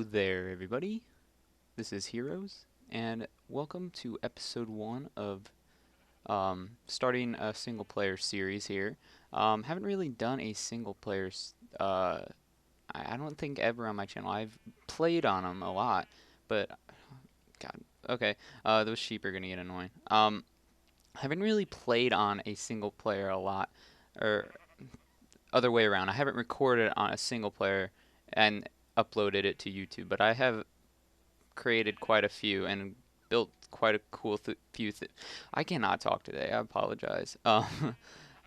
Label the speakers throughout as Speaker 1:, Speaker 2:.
Speaker 1: Hello there, everybody. This is Heroes, and welcome to episode 1 of starting a single player series here. Haven't really done a single player, I don't think ever on my channel. I've played on them a lot, but God, okay, those sheep are gonna get annoying. Haven't really played on a single player a lot, or other way around. I haven't recorded on a single player and uploaded it to YouTube, but I have created quite a few and built quite a cool few. I cannot talk today. I apologize.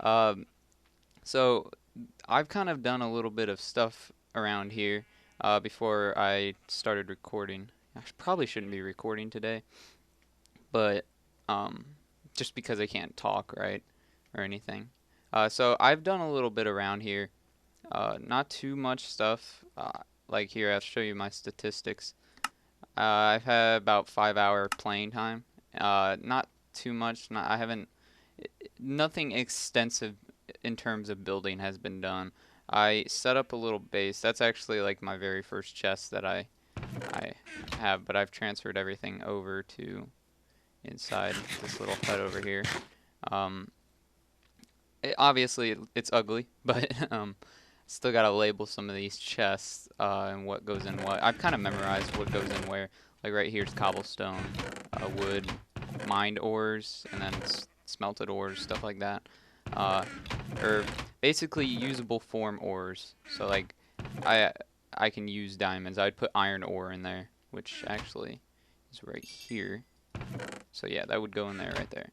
Speaker 1: Um, so I've kind of done a little bit of stuff around here before I started recording. Probably shouldn't be recording today, but um, just because I can't talk, right, or anything. So I've done a little bit around here. Not too much stuff. Like here, I'll show you my statistics. I've had about 5 hour playing time. Not too much. I haven't. Nothing extensive in terms of building has been done. I set up a little base. That's actually like my very first chest that I have, but I've transferred everything over to inside this little hut over here. Um, obviously it's ugly, but still gotta label some of these chests and what goes in what. I've kind of memorized what goes in where. Like right here's cobblestone, wood, mined ores, and then smelted ores, stuff like that. Uh, or basically usable form ores. So like I I can use diamonds. I'd put iron ore in there, which actually is right here. So yeah, that would go in there right there.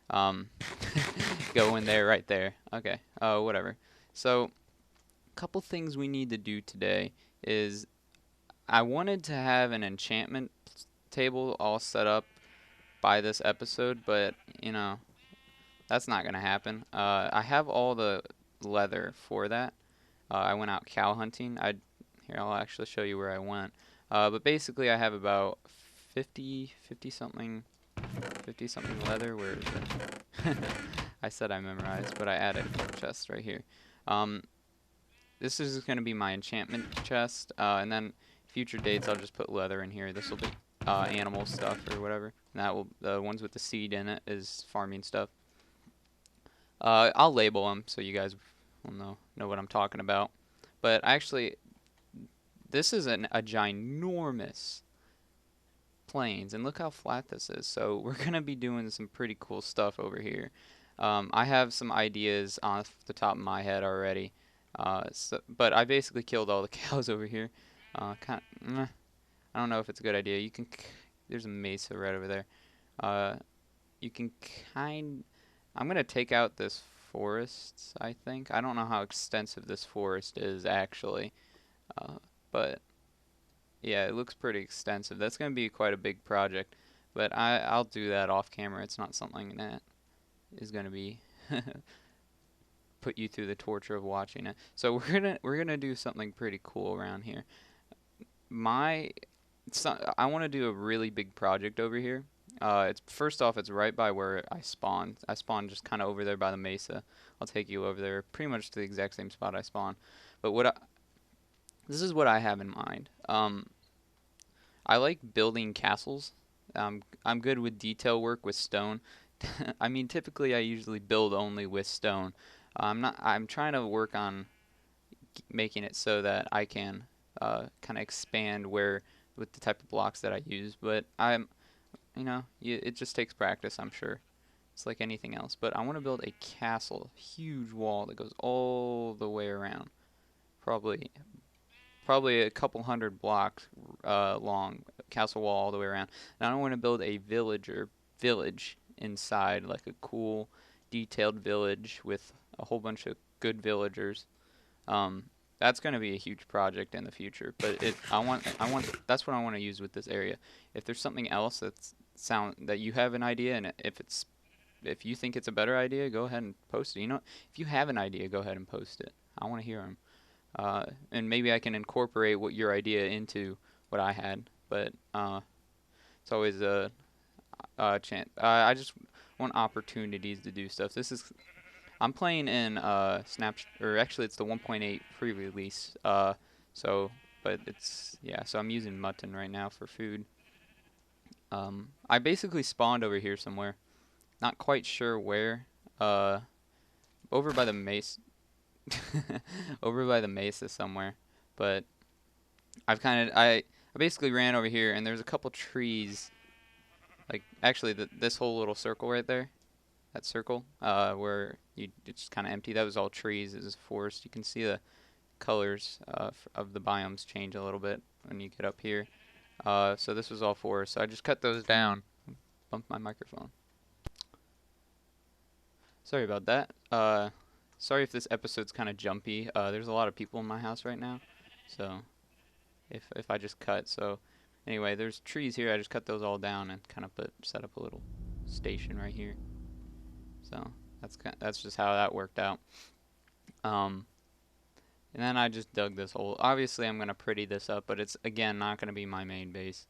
Speaker 1: Um, go in there right there. Okay. Whatever. So couple things we need to do today is I wanted to have an enchantment table all set up by this episode, but you know that's not gonna happen. I have all the leather for that. I went out cow hunting. Here I'll actually show you where I went. But basically I have about 50 something 50 something leather. Where is it? I said I memorized, but I added a couple chests right here. Um, this is going to be my enchantment chest, and then future dates I'll just put leather in here. This will be animal stuff or whatever. And that will the ones with the seed in it is farming stuff. I'll label them so you guys will know what I'm talking about. But actually, this is a ginormous plains, and look how flat this is. So we're gonna be doing some pretty cool stuff over here. I have some ideas off the top of my head already. But I basically killed all the cows over here. I don't know if it's a good idea. There's a mesa right over there. Uh, you can kind. I'm gonna take out this forest. I think. I don't know how extensive this forest is actually, uh, but yeah, it looks pretty extensive. That's gonna be quite a big project, but I'll do that off camera. It's not something that is gonna be put you through the torture of watching it. So we're gonna do something pretty cool around here. I want to do a really big project over here. It's first off, it's right by where I spawned. I spawned just kind of over there by the mesa. I'll take you over there, pretty much to the exact same spot I spawned. But this is what I have in mind. I like building castles. I'm good with detail work with stone. I mean, typically I usually build only with stone. I'm trying to work on making it so that I can kind of expand with the type of blocks that I use. But it just takes practice, I'm sure. It's like anything else. But I want to build a castle, huge wall that goes all the way around. Probably a couple hundred blocks long, castle wall all the way around. And I want to build a village inside, like a cool, detailed village with a whole bunch of good villagers. That's going to be a huge project in the future, but that's what I want to use with this area. If there's something else that you have an idea, and if you think it's a better idea, go ahead and post it. If you have an idea, go ahead and post it. I want to hear them. And maybe I can incorporate what your idea into what I had, but it's always a chance. I just want opportunities to do stuff. I'm playing in or actually it's the 1.8 pre-release. So but it's, yeah, so I'm using mutton right now for food. I basically spawned over here somewhere. Not quite sure where. Uh, over by the mace, over by the mesa somewhere. But I basically ran over here, and there's a couple trees. Like actually, this whole little circle right there, that circle, where it's kind of empty. That was all trees. It was forest. You can see the colors of the biomes change a little bit when you get up here. So this was all forest. So I just cut those down. Bumped my microphone. Sorry about that. Sorry if this episode's kind of jumpy. There's a lot of people in my house right now, so if I just cut. So anyway, there's trees here. I just cut those all down and kind of set up a little station right here. So that's just how that worked out. Um, and then I just dug this hole. Obviously, I'm gonna pretty this up, but it's again not gonna be my main base.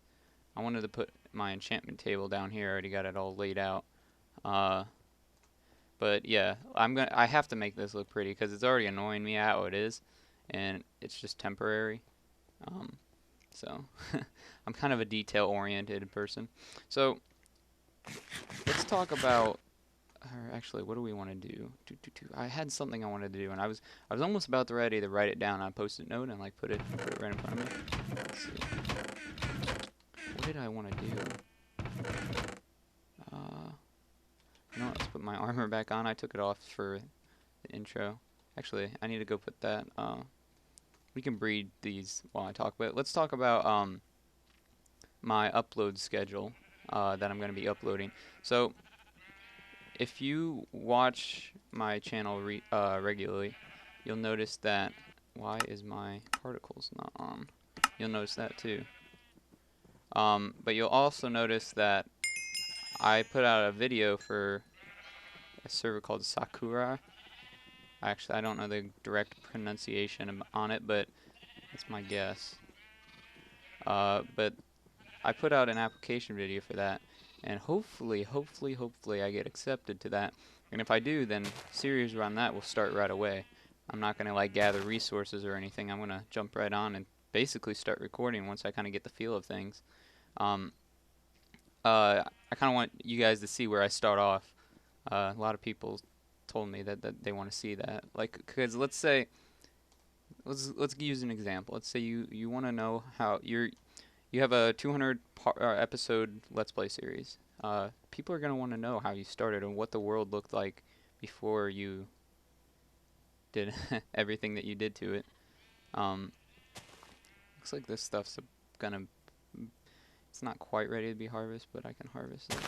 Speaker 1: I wanted to put my enchantment table down here. I already got it all laid out. Uh, But yeah, I have to make this look pretty because it's already annoying me how it is, and it's just temporary. Um, so I'm kind of a detail-oriented person. So let's talk about, or actually, what do we want to do? I had something I wanted to do, and I was almost about to ready to write it down on a post-it note and like put it right in front of me. Let's see. What did I want to do? You know what, let's put my armor back on. I took it off for the intro. Actually, I need to go put that. We can breed these while I talk, but let's talk about my upload schedule that I'm going to be uploading. So, if you watch my channel regularly, you'll notice that. Why is my particles not on? You'll notice that too. But you'll also notice that I put out a video for a server called Sakura. Actually, I don't know the direct pronunciation on it, but that's my guess. But I put out an application video for that, and hopefully I get accepted to that. And if I do, then series run that will start right away. I'm not gonna like gather resources or anything. I'm gonna jump right on and basically start recording once I kind of get the feel of things. Um, I kind of want you guys to see where I start off. A lot of people told me that they want to see that. Like, because let's let's use an example. Let's say you want to know how you have a 200 episode Let's Play series. People are gonna want to know how you started and what the world looked like before you did everything that you did to it. Looks like this stuff's gonna. It's not quite ready to be harvested, but I can harvest it.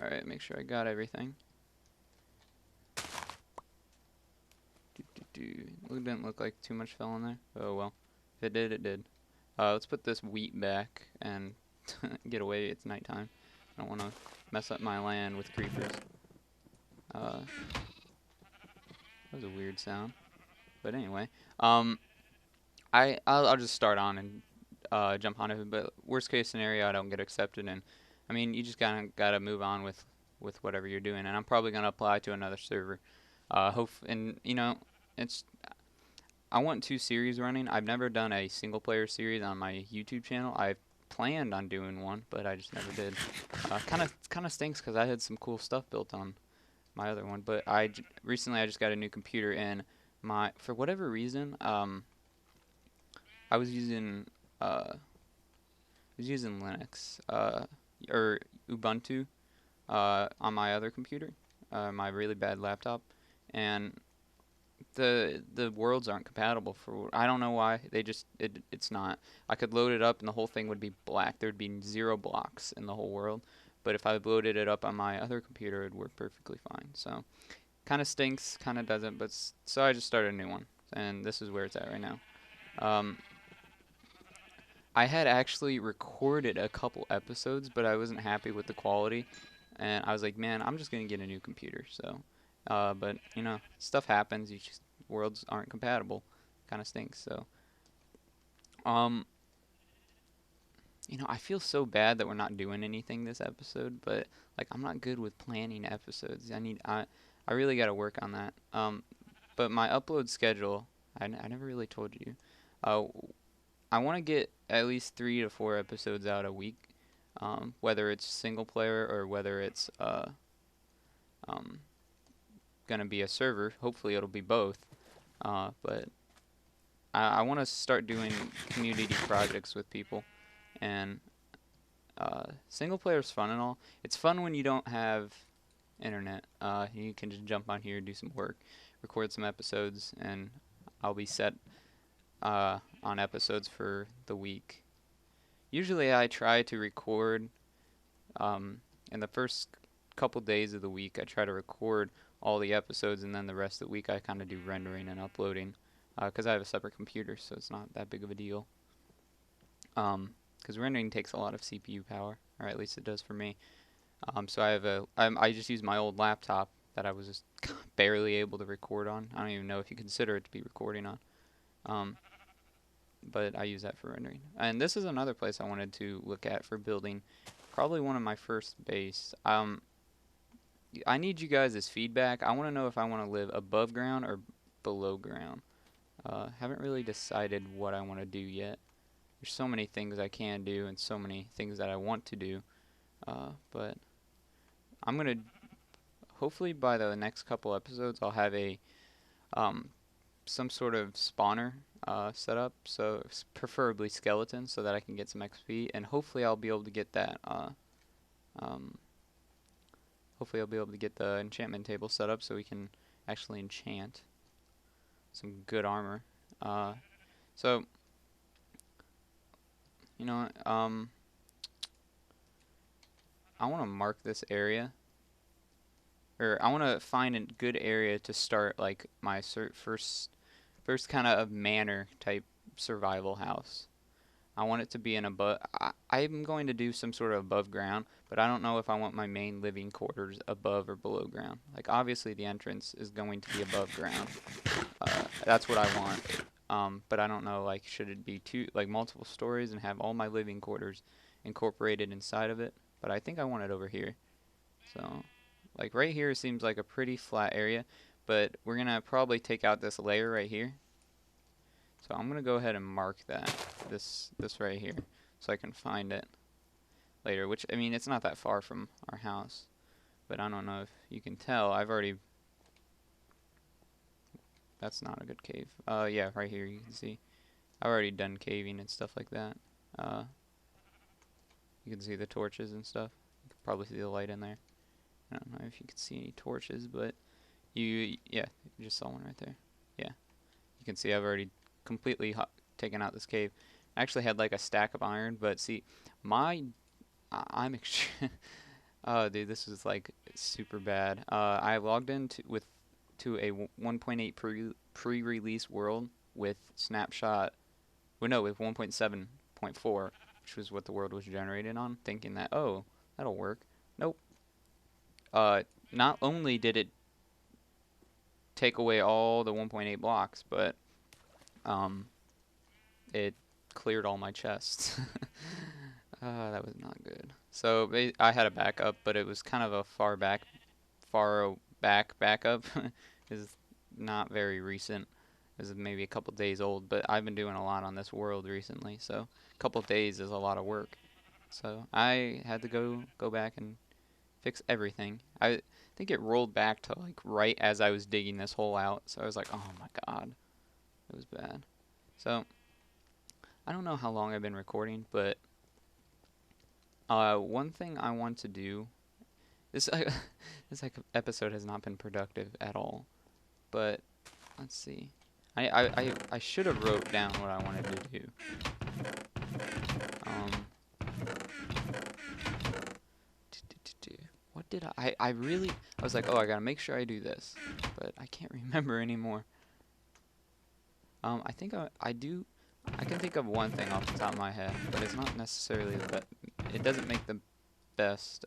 Speaker 1: Alright, make sure I got everything. It didn't look like too much fell in there. Oh well. If it did, it did. Let's put this wheat back and get away. It's nighttime. I don't want to mess up my land with creepers. That was a weird sound. But anyway, I'll just start on and jump on it. But worst case scenario, I don't get accepted, and I mean you just gotta move on with whatever you're doing. And I'm probably gonna apply to another server. And you know, it's I want 2 series running. I've never done a single player series on my YouTube channel. I've planned on doing one, but I just never did. Kind of stinks because I had some cool stuff built on my other one. But recently I just got a new computer, and for whatever reason I was using Linux or Ubuntu on my other computer, my really bad laptop, and the worlds aren't compatible for. I don't know why. It's not. I could load it up and the whole thing would be black. There'd be 0 blocks in the whole world. But if I loaded it up on my other computer, it'd work perfectly fine. So kind of stinks, kind of doesn't. But so I just started a new one, and this is where it's at right now. I had actually recorded a couple episodes, but I wasn't happy with the quality, and I was like, man, I'm just gonna get a new computer. So, but you know, stuff happens. Worlds aren't compatible. Kind of stinks. So, um, you know, I feel so bad that we're not doing anything this episode, but like I'm not good with planning episodes. I I really got to work on that. But my upload schedule, I never really told you. Uh, I want to get at least 3 to 4 episodes out a week, whether it's single player or whether it's um, gonna be a server. Hopefully, it'll be both. But I want to start doing community projects with people, and single player is fun and all. It's fun when you don't have internet. You can just jump on here, do some work, record some episodes, and I'll be set on episodes for the week. Usually I try to record in the first couple days of the week. I try to record all the episodes, and then the rest of the week I kind of do rendering and uploading because I have a separate computer, so it's not that big of a deal. Because rendering takes a lot of CPU power, or at least it does for me. So I just use my old laptop that I was just barely able to record on. I don't even know if you consider it to be recording on. But I use that for rendering. And this is another place I wanted to look at for building probably one of my first base. I need you guys' feedback. I want to know if I want to live above ground or below ground. Haven't really decided what I want to do yet. There's so many things I can do and so many things that I want to do. But I'm going to, hopefully by the next couple episodes, I'll have a some sort of spawner set up, so preferably skeleton, so that I can get some XP, and hopefully I'll be able to get that. Hopefully I'll be able to get the enchantment table set up so we can actually enchant some good armor. So you know, I want to mark this area, or I want to find a good area to start like my first kind of manor type survival house. I want it to be in above. I'm going to do some sort of above ground, but I don't know if I want my main living quarters above or below ground. Like obviously the entrance is going to be above ground. That's what I want. But I don't know, like, should it be multiple stories and have all my living quarters incorporated inside of it? But I think I want it over here. So, like right here seems like a pretty flat area, but we're gonna probably take out this layer right here. So I'm gonna go ahead and mark that, this right here, so I can find it later. Which, I mean, it's not that far from our house, but I don't know if you can tell. That's not a good cave. Yeah, right here you can see. I've already done caving and stuff like that. You can see the torches and stuff. You can probably see the light in there. I don't know if you can see any torches, but yeah, you just saw one right there. Yeah, you can see I've already completely taken out this cave. I actually had like a stack of iron, but see, I'm oh, dude, this is like super bad. I logged into to a 1.8 pre-release world with snapshot. Well, no, with 1.7.4, which was what the world was generated on, thinking that, oh, that'll work. Nope. Not only did it take away all the 1.8 blocks, but it cleared all my chests. That was not good. So I had a backup, but it was kind of a far back backup. It's not very recent. This is maybe a couple days old, but I've been doing a lot on this world recently, so a couple days is a lot of work. So I had to go back and fix everything. I think it rolled back to like right as I was digging this hole out, so I was like, oh my god, it was bad. So I don't know how long I've been recording, but one thing I want to do, this episode has not been productive at all, but let's see. I should have wrote down what I wanted to do. What did I was like, oh, I gotta make sure I do this, but I can't remember anymore. I think I can think of one thing off the top of my head, but it's not necessarily it doesn't make the best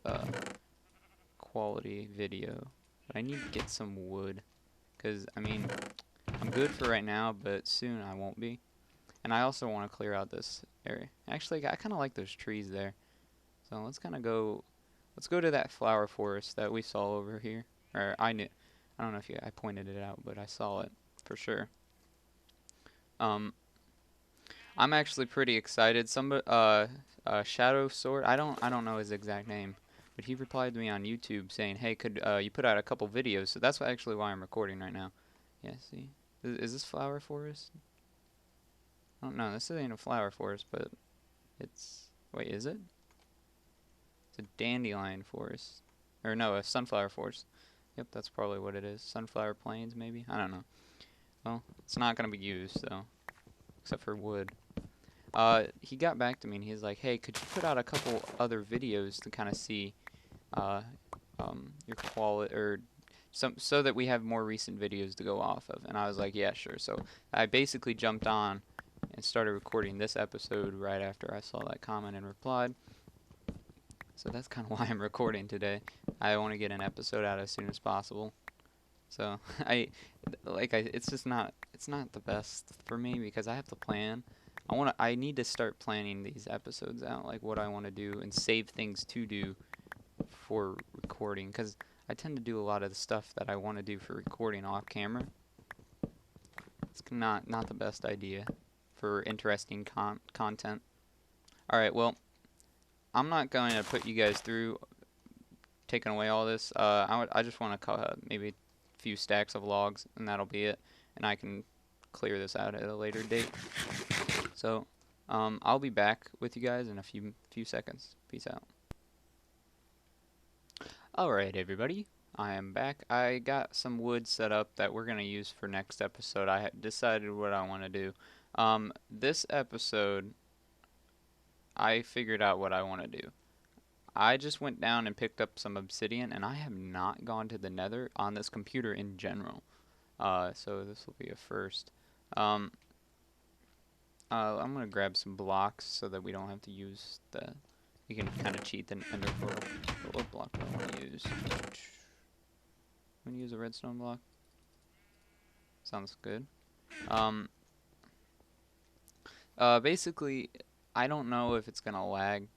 Speaker 1: quality video. But I need to get some wood, because I mean, I'm good for right now, but soon I won't be. And I also want to clear out this area. Actually, I kind of like those trees there. So let's go to that flower forest that we saw over here. Or I I don't know if I pointed it out, but I saw it for sure. Um, I'm actually pretty excited. Shadow Sword. I don't know his exact name, but he replied to me on YouTube saying, "Hey, could you put out a couple videos?" So that's actually why I'm recording right now. Yeah, see, is this flower forest? I don't know. This ain't a flower forest, but it's. Wait, is it? It's a dandelion forest, or no, a sunflower forest. Yep, that's probably what it is. Sunflower plains, maybe. I don't know. Well, it's not gonna be used though, except for wood. He got back to me and he's like, "Hey, could you put out a couple other videos to kind of see uh, your quality or some so that we have more recent videos to go off of?" And I was like, "Yeah, sure." So I basically jumped on and started recording this episode right after I saw that comment and replied. So that's kind of why I'm recording today. I want to get an episode out as soon as possible. So it's just not it's not the best for me because I have to plan. I need to start planning these episodes out, like what I want to do and save things to do for recording, because I tend to do a lot of the stuff that I want to do for recording off camera. It's not the best idea for interesting content. All right, well, I'm not going to put you guys through taking away all this. I just want to maybe a few stacks of logs, and that'll be it. And I can clear this out at a later date. So, I'll be back with you guys in a few seconds. Peace out. Alright, everybody. I am back. I got some wood set up that we're going to use for next episode. I decided what I want to do. This episode, I figured out what I want to do. I just went down and picked up some obsidian, and I have not gone to the Nether on this computer in general. So this will be a first. I'm gonna grab some blocks so that we don't have to use the. You can kind of cheat the Ender portal. What block do I want to use? I'm gonna use a redstone block. Sounds good. Basically, I don't know if it's gonna lag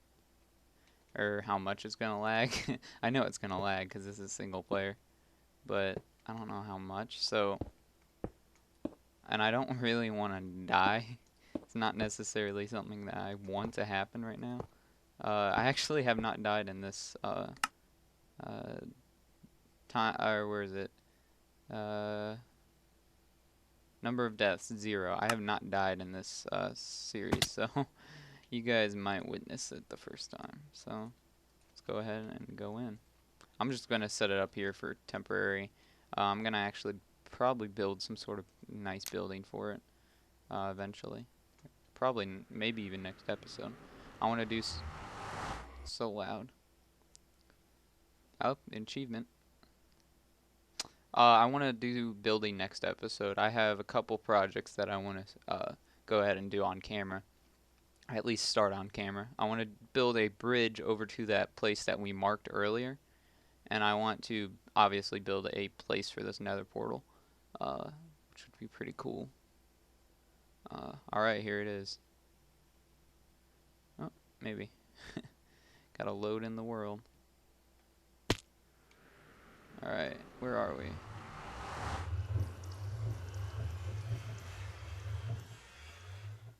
Speaker 1: or how much it's gonna lag. I know it's gonna lag because this is single player, but I don't know how much. So, and I don't really want to die. It's not necessarily something that I want to happen right now. I actually have not died in this time, or where is it? Number of deaths, 0. I have not died in this series, so you guys might witness it the first time. So let's go ahead and go in. I'm just going to set it up here for temporary. I'm going to actually probably build some sort of nice building for it eventually. Probably, maybe even next episode. I want to do so loud. Oh, achievement. I want to do building next episode. I have a couple projects that I want to go ahead and do on camera. At least start on camera. I want to build a bridge over to that place that we marked earlier. And I want to obviously build a place for this nether portal, which would be pretty cool. Alright, here it is. Oh, maybe. Gotta load in the world. Alright, where are we?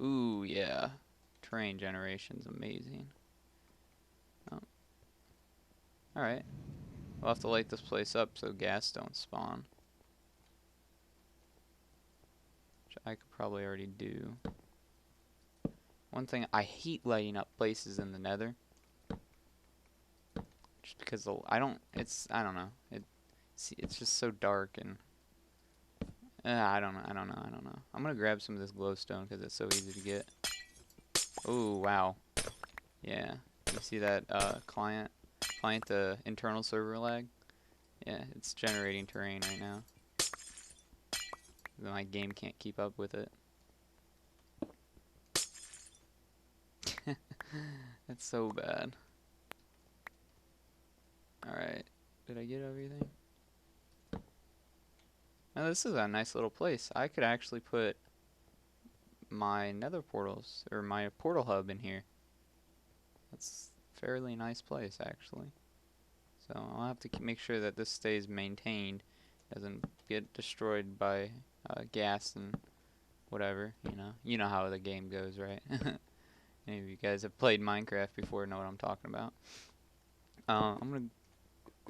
Speaker 1: Ooh, yeah. Terrain generation's amazing. Oh. Alright. We'll have to light this place up so gas don't spawn. Which I could probably already do. One thing, I hate lighting up places in the nether. Just because I don't know. It's just so dark and I don't know. I'm gonna grab some of this glowstone because it's so easy to get. Oh wow, yeah. You see that client the internal server lag? Yeah, it's generating terrain right now. My game can't keep up with it. That's so bad. Alright, did I get everything? Now this is a nice little place. I could actually put my nether portals, or my portal hub in here. That's a fairly nice place actually. So I'll have to make sure that this stays maintained doesn't get destroyed by gas and whatever. You know how the game goes, right? Any of you guys have played Minecraft before know what I'm talking about. I'm gonna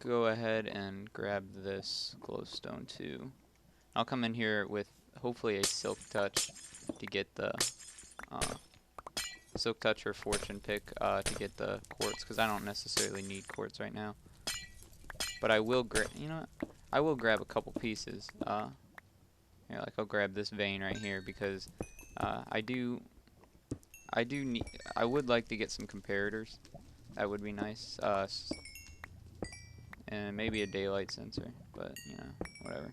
Speaker 1: go ahead and grab this glowstone too. I'll come in here with hopefully a silk touch to get the silk touch or fortune pick to get the quartz, because I don't necessarily need quartz right now. But I will grab, you know what? I will grab a couple pieces. Here, like I'll grab this vein right here because I would like to get some comparators. That would be nice. And maybe a daylight sensor, but whatever.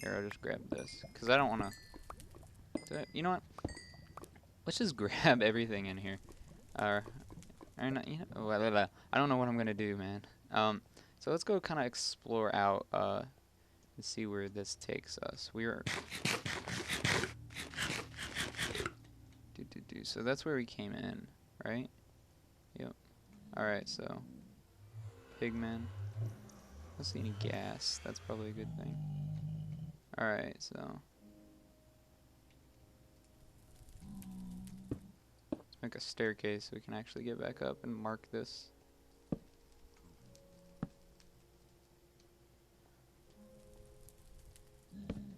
Speaker 1: Here, I'll just grab this because I don't want to. You know what? Let's just grab everything in here. Or not, I don't know what I'm gonna do, man. So let's go kind of explore out and see where this takes us. So that's where we came in, right? Yep. Alright, so pigmen. I don't see any gas. That's probably a good thing. Alright, so let's make a staircase so we can actually get back up and mark this.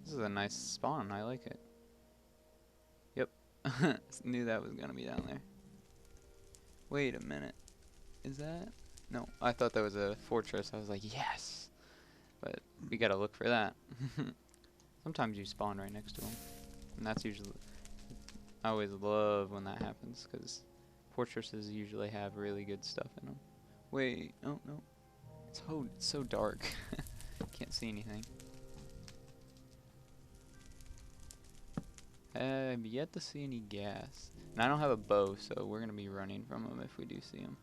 Speaker 1: This is a nice spawn. I like it. Yep. Knew that was gonna be down there. Wait a minute. Is that? No, I thought that was a fortress. I was like, yes. But we gotta look for that. Sometimes you spawn right next to them. And that's usually... I always love when that happens, because fortresses usually have really good stuff in them. Wait, oh no. It's so dark. Can't see anything. I've yet to see any gas. And I don't have a bow, so we're going to be running from them if we do see them.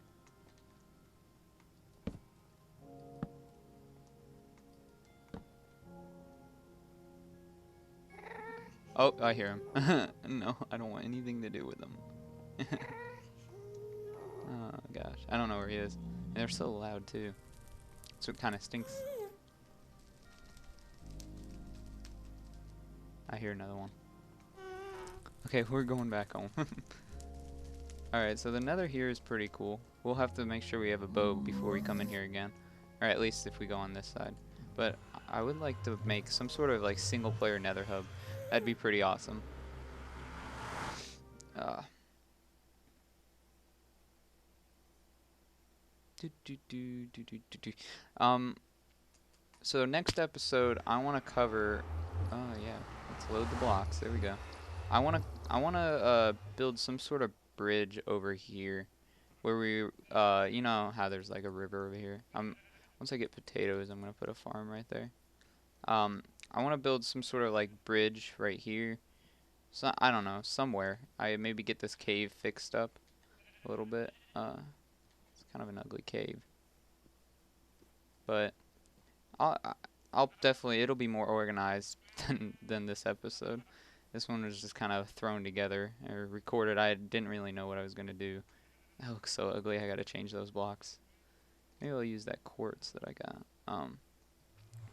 Speaker 1: Oh, I hear him. No, I don't want anything to do with them. Oh, gosh. I don't know where he is. And they're so loud, too. So it kind of stinks. I hear another one. Okay, we're going back home. Alright, so the nether here is pretty cool. We'll have to make sure we have a boat before we come in here again. Or at least if we go on this side. But I would like to make some sort of like single player nether hub. That'd be pretty awesome. So next episode I want to cover yeah, let's load the blocks. There we go. I want to build some sort of bridge over here where we you know how there's like a river over here. Once I get potatoes, I'm going to put a farm right there. I want to build some sort of like bridge right here. So I don't know, somewhere. I maybe get this cave fixed up a little bit. It's kind of an ugly cave. But I'll definitely, it'll be more organized than this episode. This one was just kind of thrown together or recorded. I didn't really know what I was going to do. That looks so ugly. I got to change those blocks. Maybe I'll use that quartz that I got.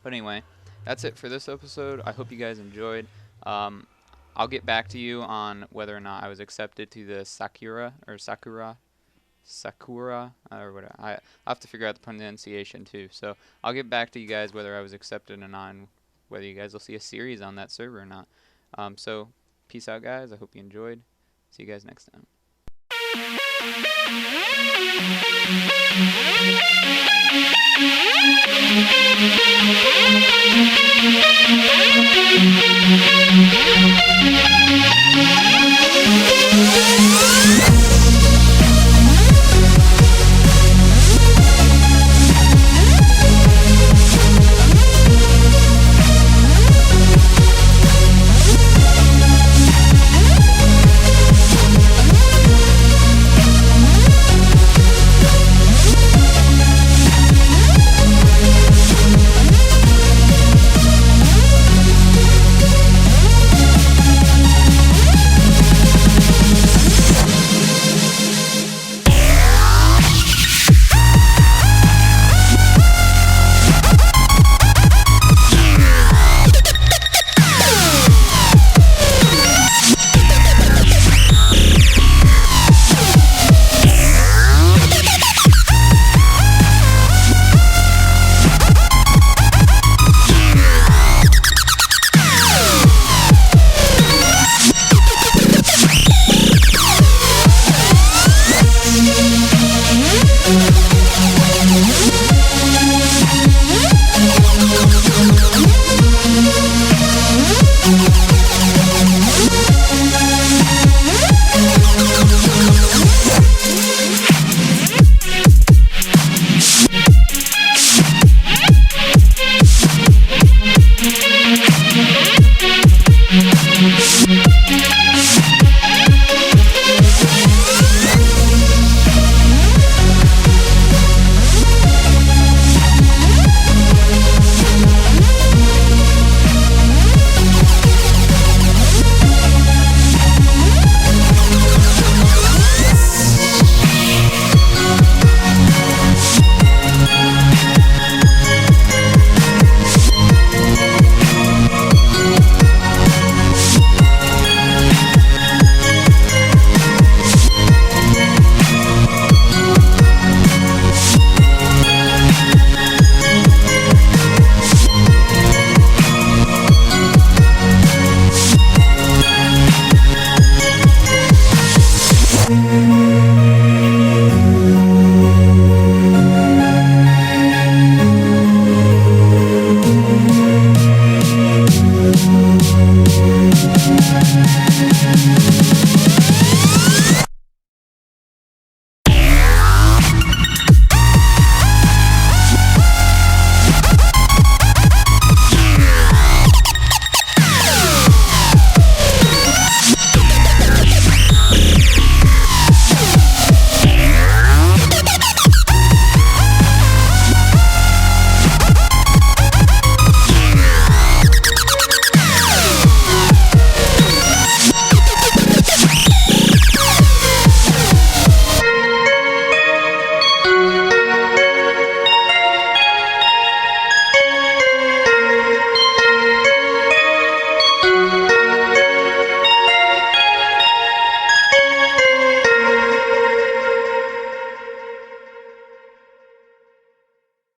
Speaker 1: But anyway, that's it for this episode. I hope you guys enjoyed. I'll get back to you on whether or not I was accepted to the Sakura or whatever. I'll have to figure out the pronunciation too. So I'll get back to you guys whether I was accepted or not, and whether you guys will see a series on that server or not. So peace out, guys. I hope you enjoyed. See you guys next time.
Speaker 2: Thank you.